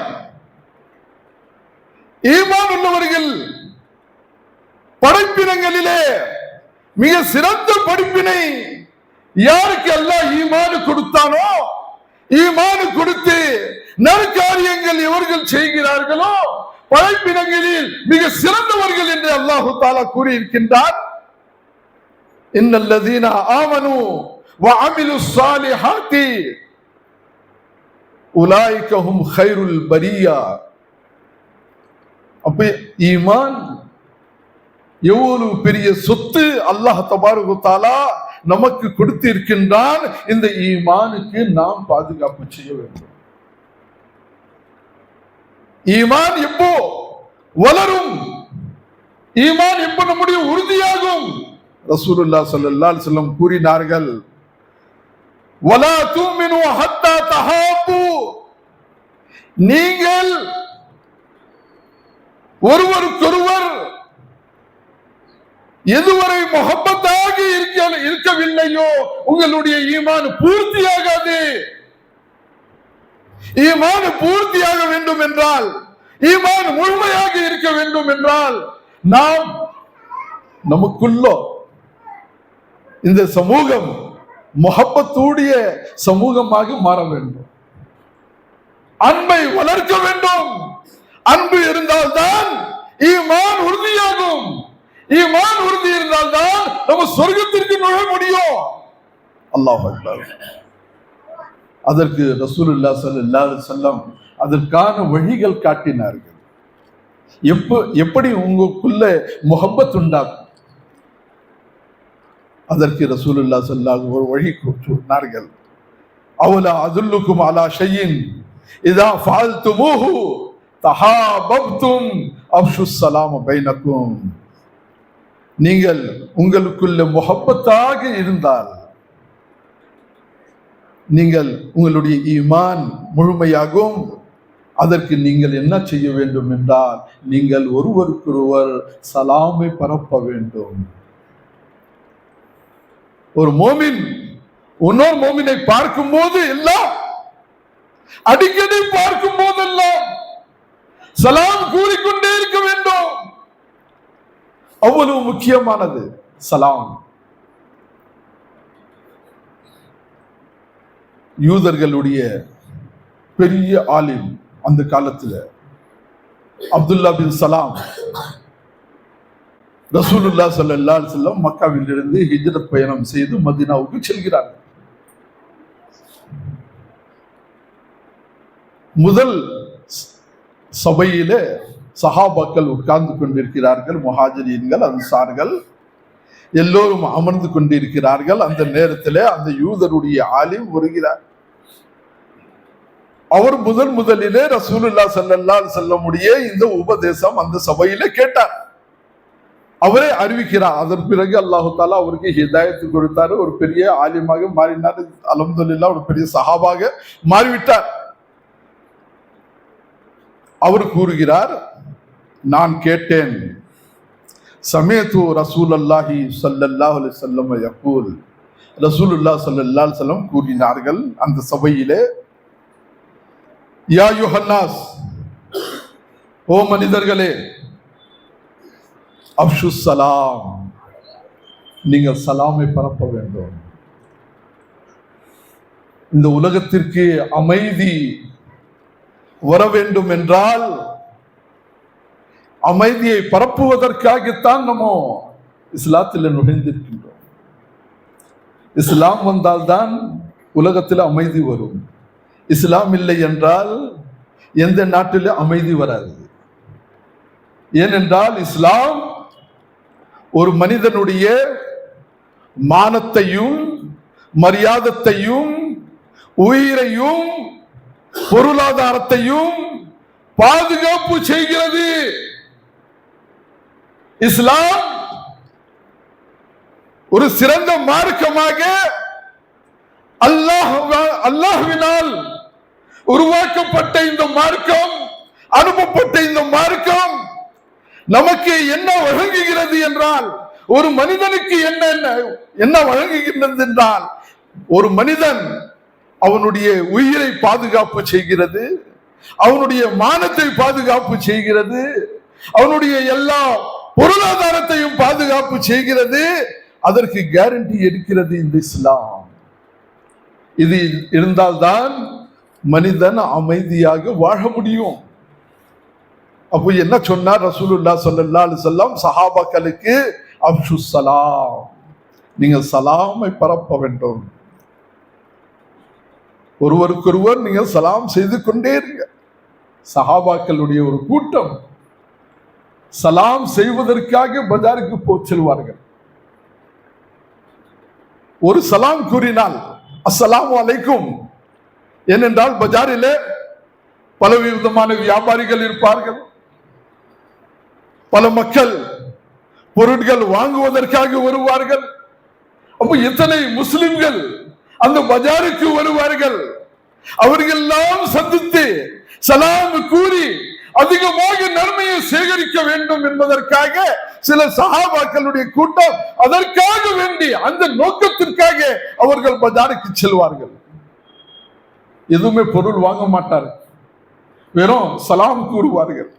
ஈமான் உள்ளவர்கள் படைப்பினங்களிலே மிக சிறந்த படிப்பினை யாருக்கு அல்லாஹ் ஈமான் கொடுத்தானோ, ஈமான் கொடுத்து நற்காரியங்கள் எவர்கள் செய்கிறார்களோ படைப்பினங்களில் மிக சிறந்தவர்கள் என்று அல்லாஹு தஆலா கூறி இருக்கின்றார். இன்னல்லதீன ஆமனு வ அமிலுஸ் ஸாலிஹாத்தி உலாயிகஹும் கைருல் பரியா. அப்ப ஈமான் எவ்வளவு பெரிய சொத்து அல்லாஹ் தபாரக வ தஆலா நமக்கு கொடுத்திருக்கின்றான். இந்த ஈமானுக்கு நாம் பாதுகாப்பு செய்ய வேண்டும். ஈமான் எப்போ வளரும், ஈமான் எப்போ நம்முடைய உறுதியாகும்? ரசூலுல்லாஹ் ஸல்லல்லாஹு அலைஹி வஸல்லம் கூறினார்கள், வலா துமினு ஹத்தா தஹாபு, நீங்கள் ஒருவருக்கொருவர் எதுவரை முஹப்பத்தாக இருக்கவில்லையோ உங்களுடைய ஈமான் பூர்த்தியாகாது. ஈமான் பூர்த்தியாக வேண்டும் என்றால், ஈமான் முழுமையாக இருக்க வேண்டும் என்றால், நாம் நமக்குள்ள இந்த சமூகம் முஹப்பத்துடைய சமூகமாக மாற வேண்டும். அன்பை வளர்க்க வேண்டும். அன்பு இருந்தால்தான் ஈமான் உறுதியாகும். ஈமான் உறுதி இருந்தால்தான் நம்ம சொர்க்கத்திற்கு நுழைய முடியும். அல்லாஹ் அக்பர். அதற்கு ரசூலுல்லாஹ் ஸல்லல்லாஹு அலைஹி வஸல்லம் அதற்கான வழிகள் காட்டினார்கள். எப்படி உங்களுக்குள்ள முஹப்பத் உண்டாகும், அதற்கு ரசூலுல்லாஹ் ஸல்லல்லாஹு அலைஹி வஸல்லம் ஒரு வழி சொன்னார்கள். அவலா அதுல்லுக்கும் அலா ஷைஇன் இதா ஃபஅல்துமூஹு தஹாபப்தும் அஃஷுஸ் ஸலாம் பைனக்கும். நீங்கள் உங்களுக்குள்ள முஹப்பத்தாக இருந்தால் நீங்கள் உங்களுடைய ஈமான் முழுமையாகும். அதற்கு நீங்கள் என்ன செய்ய வேண்டும் என்றால், நீங்கள் ஒருவருக்கொருவர் சலாமை பரப்ப வேண்டும். ஒரு மோமின் இன்னொரு மோமினை பார்க்கும் போது எல்லாம், அடிக்கடி பார்க்கும் போதெல்லாம் சலாம் கூறிக்கொண்டே இருக்க வேண்டும். அவ்வளவு முக்கியமானது சலாம். யூதர்களுடைய பெரிய ஆலிம் அந்த காலத்துல அப்துல்லா பின் சலாம் ரசூலுல்லாஹ் ஸல்லல்லாஹு அலைஹி வஸல்லம் மக்காவில் இருந்து ஹிஜ்ரத் பயணம் செய்து மதீனாவுக்கு செல்கிறார்கள். முதல் சபையிலே சஹாபாக்கள் உட்கார்ந்து கொண்டிருக்கிறார்கள். முஹாஜிரீன்கள், அன்சார்கள் எல்லோரும் அமர்ந்து கொண்டிருக்கிறார்கள். அந்த நேரத்தில் அந்த யூதருடைய ஆலிம் வருகிறார். அவர் முதலிலே ரசூலுல்லாஹ் ஸல்லல்லாஹு அலைஹி வஸல்லமுடைய இந்த உபதேசம் அந்த சபையிலே கேட்டார். அவரே அறிவிக்கிறார். அதன் பிறகு அல்லாஹு தஆலா அவருக்கு ஹிதாயத்து கொடுத்தாரு. ஒரு பெரிய ஆலிமாக மாறினார். அல்ஹம்துலில்லாஹ், ஒரு பெரிய சஹாபாக மாறிவிட்டார். அவர் கூறுகிறார், நான் கேட்டேன், சமீஅத்து ரசூலுல்லாஹி ஸல்லல்லாஹு அலைஹி வஸல்லம் யகூல், ரசூலுல்லாஹ் ஸல்லல்லாஹு அலைஹி வஸல்லம் கூறினார்கள் அந்த சபையிலே, யா யுஹன்னாஸ், ஓ மனிதர்களே, அஃஷுஸ் ஸலாம், நீங்கள் சலாமை பரப்ப வேண்டும். இந்த உலகத்திற்கு அமைதி வர வேண்டும் என்றால் அமைதியை பரப்புவதற்காகத்தான் நம்ம இஸ்லாத்தில் நுழைந்திருக்கின்றோம். இஸ்லாம் வந்தால்தான் உலகத்தில் அமைதி வரும். இஸ்லாம் இல்லை என்றால் எந்த நாட்டில் அமைதி வராது. ஏனென்றால் இஸ்லாம் ஒரு மனிதனுடைய மானத்தையும் மரியாதையையும் உயிரையும் பொருளாதாரத்தையும் பாதுகாப்பு செய்கிறது. இஸ்லாம் ஒரு சிறந்த மார்க்கமாக அல்லாஹ்வினால் உருவாக்கப்பட்ட இந்த மார்க்கம், அனுப்பப்பட்ட இந்த மார்க்கம் நமக்கு என்ன வழங்குகிறது என்றால், ஒரு மனிதனுக்கு என்ன வழங்குகின்றது என்றால், ஒரு மனிதன் அவனுடைய உயிரை பாதுகாப்பு செய்கிறது, அவனுடைய மானத்தை பாதுகாப்பு செய்கிறது, அவனுடைய எல்லா பொருளாதாரத்தையும் பாதுகாப்பு செய்கிறது. அதற்கு கேரண்டி எடுக்கிறது இந்த இஸ்லாம். இது இருந்தால்தான் மனிதன் அமைதியாக வாழ முடியும். அப்போ என்ன சொன்னார் ரசூலுல்லாஹ் ஸல்லல்லாஹு அலைஹி வஸல்லம் சஹாபாக்களுக்கு, அஃஷுஸ் ஸலாம், நீங்கள் சலாமை பரப்ப வேண்டும். ஒருவருக்கொருவர் நீங்க சலாம் செய்து கொண்டே இருங்க. சஹாபாக்களுடைய ஒரு கூட்டம் சலாம் செய்வதற்காக பஜாருக்கு செல்வார்கள். ஒரு சலாம் கூறினால் அஸ்ஸலாமு அலைக்கும், ஏனென்றால் பஜாரிலே பல விதமான வியாபாரிகள் இருப்பார்கள், பல மக்கள் பொருட்கள் வாங்குவதற்காக வருவார்கள். அப்ப எத்தனை முஸ்லிம்கள் அந்த பஜாருக்கு வருவார்கள். அவர்கள் எல்லாம் சந்தித்து சலாம் கூறி அதிகமாக நன்மையை சேகரிக்க வேண்டும் என்பதற்காக சில சஹாபாக்களுடைய கூட்டம் அதற்காக வேண்டி அந்த நோக்கத்திற்காக அவர்கள் பஜாருக்கு செல்வார்கள். எதுவுமே பொருள் வாங்க மாட்டார்கள், வெறும் சலாம் கூறுவார்கள்.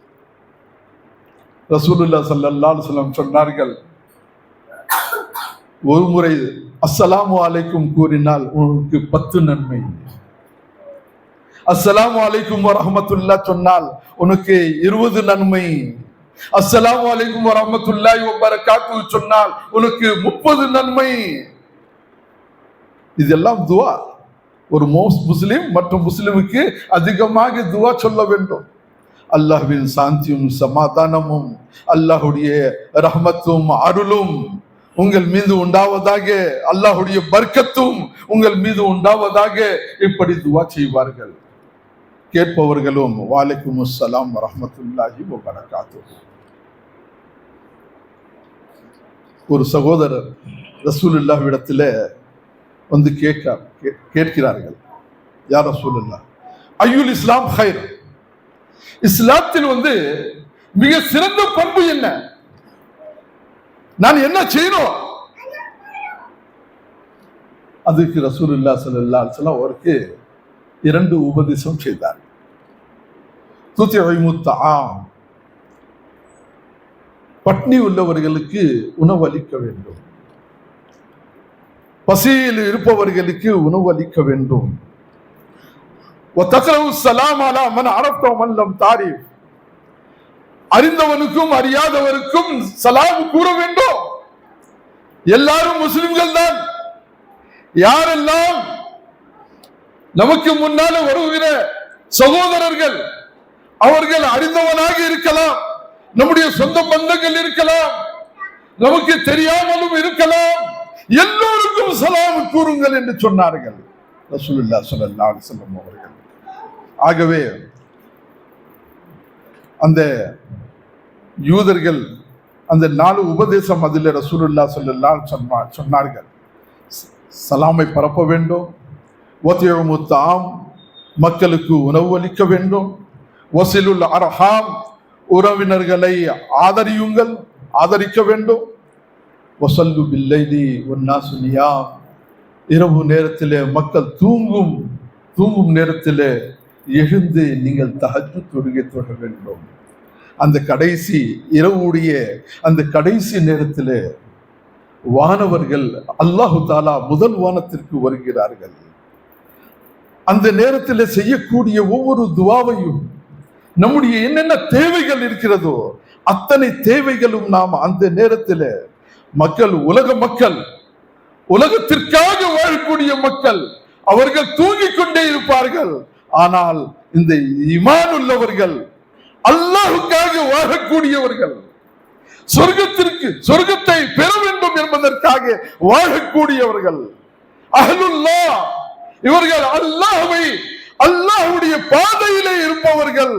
ரசூலுல்லாஹி ஸல்லல்லாஹு அலைஹி வஸல்லம் சொன்னார்கள், ஒரு முறை அஸ்ஸலாமு அலைக்கும் கூறினால் உனக்கு 10 நன்மை, அஸ்ஸலாமு அலைக்கும் வரஹ்மத்துல்லாஹ் சொன்னால் உனக்கு 20 நன்மை, அஸ்ஸலாமு அலைக்கும் வரஹ்மத்துல்லாஹி வபரகாத்துஹு சொன்னால் உனக்கு 30 நன்மை. இதெல்லாம் துஆ. ஒரு முஸ்லிம் மற்றும் முஸ்லிமுக்கு அதிகமாக துஆ சொல்ல வேண்டும். அல்லாஹ்வின் சாந்தியும் சமாதானமும் அல்லாஹ்வுடைய ரஹ்மத்தும் அருளும் உங்கள் மீது உண்டாவதாக, அல்லாஹ்வுடைய பர்க்கத்தும் உங்கள் மீது உண்டாவதாக, இப்படி துஆ செய்வார்கள். கேட்பவர்களும் வலைக்கும் அஸ்ஸலாம் வரஹ்மத்துல்லாஹி வபரகாத்துஹு. ஒரு சகோதரர் ரசூலுல்லாஹ்விடத்தில் வந்து கேட்கிறார்கள், யா ரசூலுல்லாஹ், அய்யுல் இஸ்லாம் ஹைர், இஸ்லாத்தில் மிக சிறந்த பண்பு என்ன, நான் என்ன செய்யணும்? அதுக்கு ரசூலுல்லாஹி ஸல்லல்லாஹு அலைஹி வஸல்லம் அவருக்கு 2 உபதேசம் செய்தார். பட்னி உள்ளவர்களுக்கு உணவு அளிக்க வேண்டும், பசியில் இருப்பவர்களுக்கு உணவு அளிக்க வேண்டும். அறிந்தவனுக்கும் அறியாதவருக்கும் சலாம் கூற வேண்டும். எல்லாரும் முஸ்லிம்கள் தான். யாரெல்லாம் நமக்கு முன்னால வருகிற சகோதரர்கள், அவர்கள் அறிந்தவனாக இருக்கலாம், நம்முடைய சொந்த பந்தங்கள் இருக்கலாம், நமக்கு தெரியாமலும் இருக்கலாம், எல்லோருக்கும் சலாம் கூறுங்கள் என்று சொன்னார்கள் ரசூலுல்லாஹி ஸல்லல்லாஹு அலைஹி வஸல்லம் அவர்கள். ஆகவே அந்த யூதர்கள் அந்த 4 உபதேசம் அதில் ரசூலுல்லாஹி ஸல்லல்லாஹு அலைஹி வஸல்லம் சொன்னார்கள். சலாமை பரப்ப வேண்டும், வதியுமுத்தாம், மக்களுக்கு உணவு அளிக்க வேண்டும், வசிலுல் அர்ஹாம், உறவினர்களை ஆதரியுங்கள், ஆதரிக்க வேண்டும், வஸல்லு பில்லைலி வன்னாசு நியாம், இரவு நேரத்திலே மக்கள் தூங்கும் நேரத்திலே எழுந்து நீங்கள் தஹஜ்ஜுத் தொழுகை தொழ வேண்டும். அந்த கடைசி இரவுடைய அந்த கடைசி நேரத்திலே வானவர்கள் அல்லாஹு தாலா முதல் வானத்திற்கு வருகிறார்கள். அந்த நேரத்தில் செய்யக்கூடிய ஒவ்வொரு துவாவையும் நம்முடைய என்னென்ன தேவைகள் இருக்கிறதோ அத்தனை தேவைகளும் நாம் அந்த நேரத்தில் மக்கள், உலகத்திற்காக வாழக்கூடிய மக்கள், அவர்கள் தூங்கிக் கொண்டே இருப்பார்கள். ஆனால் இந்த ஈமான் உள்ளவர்கள், அல்லாஹ்வுக்காக வாழக்கூடியவர்கள், சொர்க்கத்தை பெற வேண்டும் என்பதற்காக வாழக்கூடியவர்கள், அஹ்லுல்லாஹ், இவர்கள் அல்லாஹ்வுடைய பாதையிலே இருப்பவர்கள்.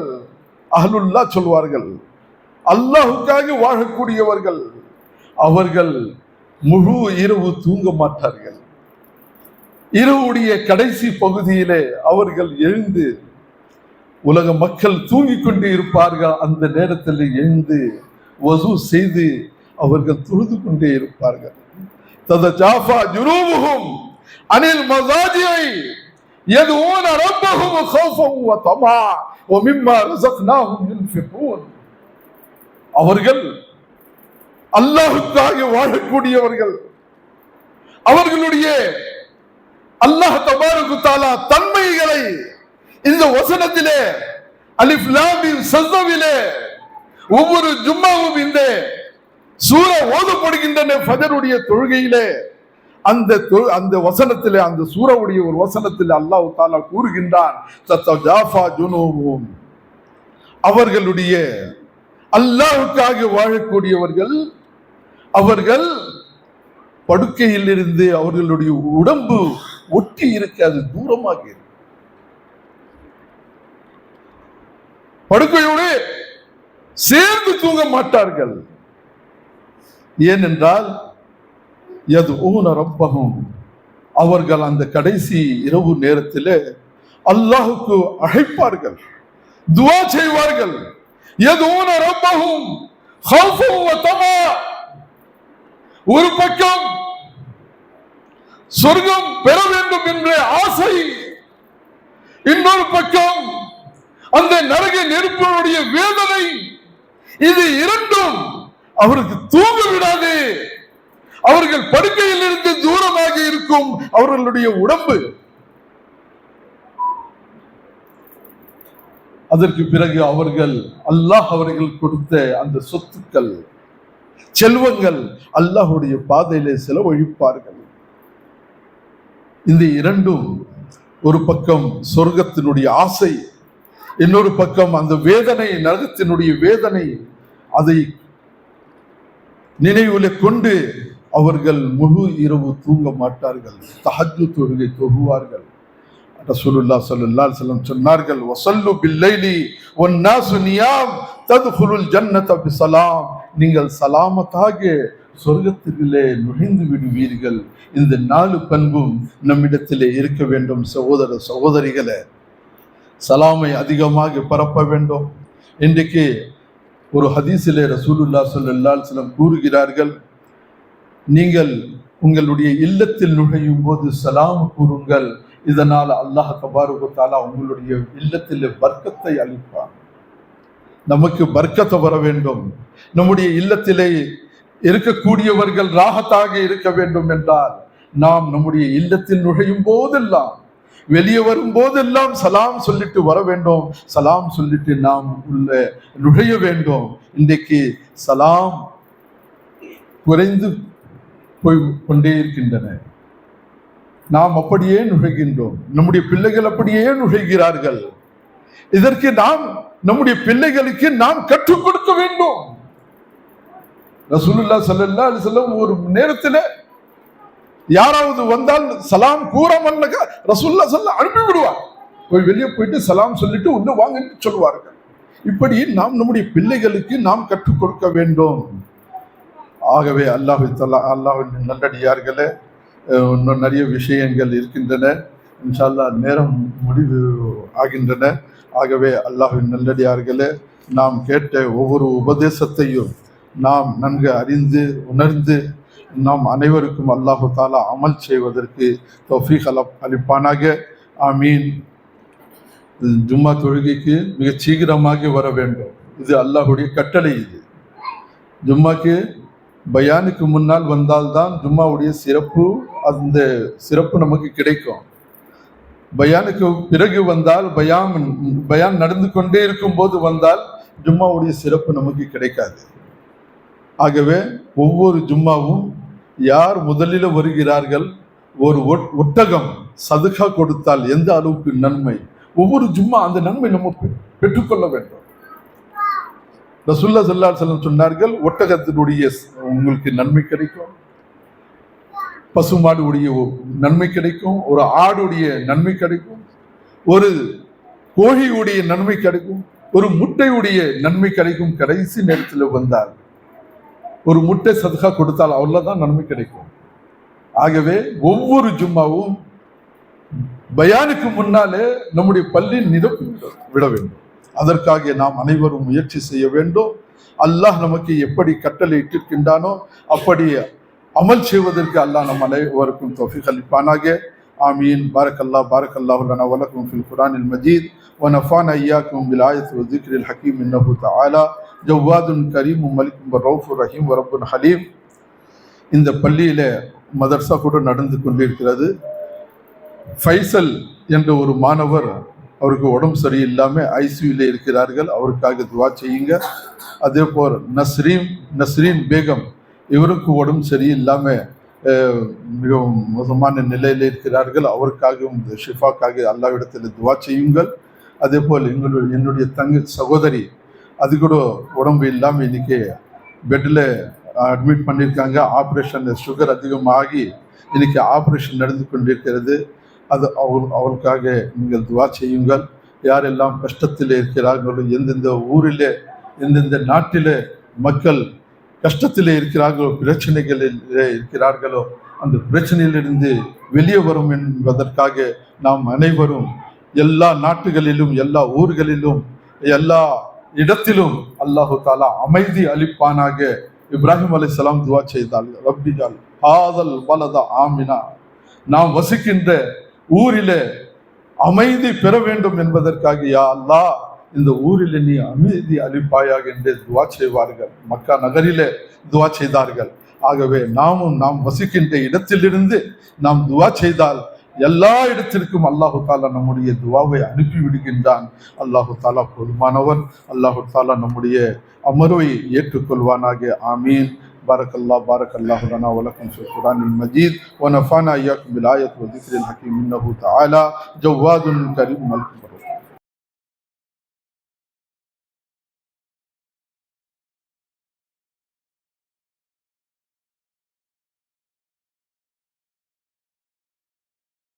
அஹ்லுல்லாஹ் சொல்வார்கள், அல்லாஹ்வுக்காக வாழக்கூடியவர்கள். அவர்கள் முழு இரவு தூங்க மாட்டார்கள். இரவுடைய கடைசி பகுதியிலே அவர்கள் எழுந்து, உலக மக்கள் தூங்கிக் கொண்டு இருப்பார்கள், அந்த நேரத்தில் எழுந்து வசூ செய்து அவர்கள் தொழுது கொண்டே இருப்பார்கள். ததஜாஃபா ஜுனூபுஹும் அனில் மஸாஜிஇ யதுஊன ரப்பஹும் கௌஃபன் வ தமா வ மிம்மா ரஸக்னாஹும் யுன்ஃபிகூன். அவர்கள் அல்லாஹ்வுக்காக வாழக்கூடியவர்கள். அவர்களுடைய அல்லாஹ் தபாரக தஆலா தன்மைகளை இந்த வசனத்திலே அலிஃப் லாம் மீம் சஜ்தாவிலே ஒவ்வொரு ஜும்மாவும் இந்த சூரா ஓதப்படுகின்றன. ஃபஜருடைய தொழுகையிலே அந்த வசனத்திலே, அந்த சூரவுடைய ஒரு வசனத்தில் அல்லாஹ் தஆலா கூறுகின்றான், தத்தஜாஃபா ஜுனூபுஹும், அவர்களுடைய அல்லாஹ்வுக்காக வாழக்கூடியவர்கள், அவர்கள் படுக்கையில் இருந்து அவர்களுடைய உடம்பு ஒட்டி இருக்காது, தூரமாக இருக்கு. படுக்கையோடு சேர்ந்து தூங்க மாட்டார்கள். ஏனென்றால் யதுஊன ரப்பஹும், அவர்கள் அந்த கடைசி இரவு நேரத்தில் அல்லாஹுக்கு அழைப்பார்கள், துஆ செய்வார்கள். யதுஊன ரப்பஹும் ஹௌஃபன் வ தமா, ஒரு பக்கம் சொர்க்கம் பெற வேண்டும் என்ற ஆசை, இன்னொரு பக்கம் அந்த நரக நெருப்பினுடைய வேதனை. இது இரண்டும் அவருக்கு தூங்க விடாது. அவர்கள் படுக்கையில் இருந்து தூரமாக இருக்கும் அவர்களுடைய உடம்பு. அதற்கு பிறகு அவர்கள் அல்லாஹ் அவர்கள் கொடுத்த அந்த சொத்துக்கள், செல்வங்கள் அல்லாஹ்வுடைய பாதையிலே செலவழிப்பார்கள். இந்த இரண்டும், ஒரு பக்கம் சொர்க்கத்தினுடைய ஆசை, இன்னொரு பக்கம் அந்த வேதனை, நரகத்தினுடைய வேதனை, அதை நினைவுல கொண்டு அவர்கள் முழு இரவு தூங்க மாட்டார்கள், தஹஜ்ஜுத் தொழுகை தொழுவார்கள். ரசூலுல்லாஹ் ஸல்லல்லாஹு அலைஹி வஸல்லம் சொன்னார்கள், வஸல்லு பில்லைலி வன்னாசு நியாம் தத்குலுல் ஜன்னத பிஸலாம், நீங்கள் சலாமத்தாக சொர்க்கத்திலே நுழைந்து விடுவீர்கள். இந்த 4 பண்பும் நம்மிடத்திலே இருக்க வேண்டும். சகோதர சகோதரிகளே, சலாமை அதிகமாக பரப்ப வேண்டும். இன்றைக்கு ஒரு ஹதீஸிலே ரசூலுல்லாஹ் ஸல்லல்லாஹு அலைஹி வஸல்லம் கூறுகிறார்கள், நீங்கள் உங்களுடைய இல்லத்தில் நுழையும் போது சலாம் கூறுங்கள், இதனால் அல்லாஹ் தபாரக வ தஆலா உங்களுடைய இல்லத்தில் பர்க்கத்தை அளிப்பான். நமக்கு பர்க்கத்தை வர வேண்டும், நம்முடைய இல்லத்திலே இருக்கக்கூடியவர்கள் ராகத்தாக இருக்க வேண்டும் என்றால் நாம் நம்முடைய இல்லத்தில் நுழையும் போதெல்லாம், வெளியே வரும் போதெல்லாம் சலாம் சொல்லிட்டு வர வேண்டும், சலாம் சொல்லிட்டு நாம் உள்ள நுழைய வேண்டும். இன்றைக்கு சலாம் குறைந்து போய் கொண்டே இருக்கின்றன. நாம் அப்படியே நுழைகின்றோம், நம்முடைய பிள்ளைகள் அப்படியே நுழைகிறார்கள். இதற்கு நாம் நம்முடைய பிள்ளைகளுக்கு நாம் கற்றுக் கொடுக்க வேண்டும். ரசூலுல்லாஹ் ஸல்லல்லாஹு அலைஹி வஸல்லம் ஒரு நேரத்தில் யாராவது வந்தால் சலாம் கூறாமல் ரசூலுல்லாஹ் ஸல்லல்லாஹு அனுப்பி விடுவார். போய் வெளியே போயிட்டு சலாம் சொல்லிட்டு உள்ள வாங்கன்னு சொல்லுவார்கள். இப்படி நாம் நம்முடைய பிள்ளைகளுக்கு நாம் கற்றுக் கொடுக்க வேண்டும். ஆகவே அல்லாஹ்வின் நல்லடியார்களே, இன்னும் நிறைய விஷயங்கள் இருக்கின்றன. இன்ஷா அல்லாஹ் நேரம் முடிவு ஆகின்றன. ஆகவே அல்லாஹ்வின் நல்லடியார்களே, நாம் கேட்ட ஒவ்வொரு உபதேசத்தையும் நாம் நன்கு அறிந்து உணர்ந்து நாம் அனைவருக்கும் அல்லாஹு தாலா அமல் செய்வதற்கு தௌஃபீக் அளிப்பானாக. ஆமீன். ஜும்மா தொழுகைக்கு மிக சீக்கிரமாக வர வேண்டும். இது அல்லாஹுடைய கட்டளை. இது ஜும்மாக்கு பயானுக்கு முன்னால் வந்தால்தான் ஜும்மாவுடைய சிறப்பு, அந்த சிறப்பு நமக்கு கிடைக்கும். பயானுக்கு பிறகு வந்தால், பயான் நடந்து கொண்டே இருக்கும் போது வந்தால் ஜும்மாவுடைய சிறப்பு நமக்கு கிடைக்காது. ஆகவே ஒவ்வொரு ஜும்மாவும் யார் முதலில் வருகிறார்கள், ஒரு ஒட்டகம் சதுகா கொடுத்தால் எந்த அளவுக்கு நன்மை, ஒவ்வொரு ஜும்மா அந்த நன்மை நம்ம பெற்றுக்கொள்ள வேண்டும். ரசூலுல்லாஹ் ஸல்லல்லாஹு அலைஹி வஸல்லம் சொன்னார்கள், ஒட்டகத்தினுடைய உங்களுக்கு நன்மை கிடைக்கும், பசுமாடு உடைய நன்மை கிடைக்கும், ஒரு ஆடுடைய நன்மை கிடைக்கும், ஒரு கோழியுடைய நன்மை கிடைக்கும், ஒரு முட்டையுடைய நன்மை கிடைக்கும். கடைசி நேரத்தில் வந்தால் ஒரு முட்டை சதகா கொடுத்தால் அவ்வளவுதான் நன்மை கிடைக்கும். ஆகவே ஒவ்வொரு ஜும்மாவும் பயானுக்கு முன்னாலே நம்முடைய பள்ளி நிரப்பி விட வேண்டும். அதற்காக நாம் அனைவரும் முயற்சி செய்ய வேண்டும். அல்லாஹ் நமக்கு எப்படி கட்டளை இட்டிருக்கின்றானோ அப்படி அமல் செய்வதற்கு அல்லாஹ் நம் அனைவருக்கும் தௌஃபீக் அளிப்பானாக. ஆமீன். பாரக்கல்லாஹு லனா வ லக்கும் ஃபில் குர்ஆனில் மஜீத் வ நஃபானா இய்யாக்கும் பில் ஆயத்தி வ ذிக்ரில் ஹகீம் இன்னஹு தஆலா ஜவ்வாதுன் கரீமும் மலிக்கும் ரவுஃபுர் ரஹீம் வ ரப்புன் ஹலீம். இந்த பள்ளியில மதர்சா கூட நடந்து கொண்டிருக்கிறது. ஃபைசல் என்ற ஒரு மாணவர், அவருக்கு உடம்பு சரியில்லாமல் ஐசியூல இருக்கிறார்கள். அவருக்காக துவா செய்யுங்க. அதே போல் நஸ்ரீன் பேகம், இவருக்கு உடம்பு சரியில்லாமல் மிகவும் மோசமான நிலையில் இருக்கிறார்கள். அவருக்காகவும் இந்த ஷிஃபாக்காக அல்லாஹ்விடத்தில் துவா செய்யுங்கள். அதே போல் என்னுடைய சகோதரி அது கூட உடம்பு இல்லாமல் இன்னைக்கு பெட்டில் அட்மிட் பண்ணியிருக்காங்க. ஆப்ரேஷன் சுகர் அதிகமாகி இன்னைக்கு ஆப்ரேஷன் நடந்து கொண்டிருக்கிறது. அது அவளுக்காக நீங்கள் துவா செய்யுங்கள். யாரெல்லாம் கஷ்டத்தில் இருக்கிறார்களோ, எந்தெந்த ஊரிலே எந்தெந்த நாட்டிலே மக்கள் கஷ்டத்திலே இருக்கிறார்களோ, பிரச்சனைகளிலே இருக்கிறார்களோ, அந்த பிரச்சனையிலிருந்து வெளியே வரும் என்பதற்காக நாம் அனைவரும் எல்லா நாட்டுகளிலும் எல்லா ஊர்களிலும் எல்லா இடத்திலும் அல்லாஹு தாலா அமைதி அளிப்பானாக. இப்ராஹிம் அலைஹிஸ்ஸலாம் துவா செய்தார்கள், ரப்பிஜால் ஹாதல் பலத ஆமினா, நாம் வசிக்கின்ற ஊரிலே அமைதி பெற வேண்டும் என்பதற்காக யா அல்லாஹ் இந்த ஊரில் நீ அமைதி அளிப்பாயாக என்று துவா செய்வார்கள். மக்கா நகரிலே துவா செய்தார்கள். ஆகவே நாம் வசிக்கின்ற இடத்திலிருந்து நாம் துவா செய்தால் எல்லா இடத்திற்கும் அல்லாஹு தாலா நம்முடைய துவாவை அனுப்பி விடுகின்றான். அல்லாஹு தாலா போதுமானவன். அல்லாஹு தாலா நம்முடைய அமர்வை ஏற்றுக்கொள்வானாக. ஆமீன். بارك الله لنا ولكم في القرآن المجيد ونفعنا إياكم بالآيات والذكر الحكيم إنه تعالى جواد كريم ملك